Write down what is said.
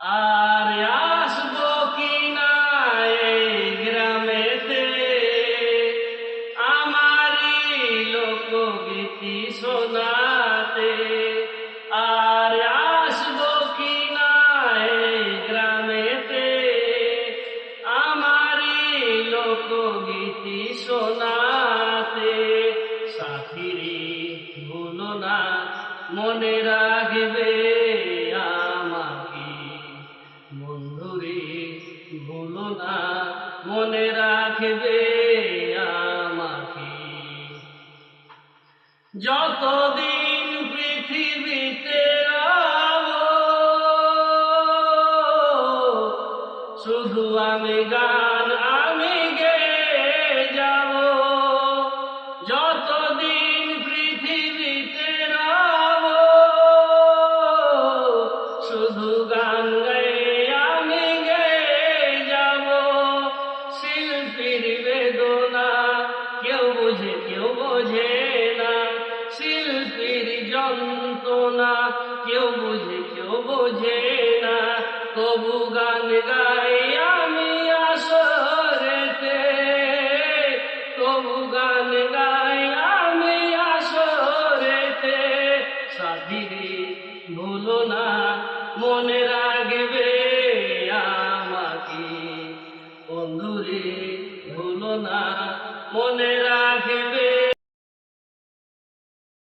আর আসবো কিনা এই গ্রামেতে, আমারই লোকগীতি শোনাতে। আর আসবো কিনা এই গ্রামেতে, আমারই লোকগীতি শোনাতে। সাথীরে ভুলো না, মনে রাখবে আমাকে। বন্ধুরে ভুলো না, মনে রাখবে আমাকে। যতদিন পৃথিবীতে রবো, শুধু আমি গান আমি গেয়ে যাব। যতদিন পৃথিবীতে রবো, শুধু গান গায়ে আমি গেয়ে যাব। শিল্পীর বেদনা কেউ বোঝে কেউ বোঝে না, শিল্পীর যন্ত্রণা কেউ বোঝে কেউ বোঝে না। তবু গান গাই আমি আসরেতে, তবু গান গাই আমি আসরেতে। সাথীরে ভুলো না, মনে রাখবে আমাকে। বন্ধুরে ভুলো না, মনে রাখবে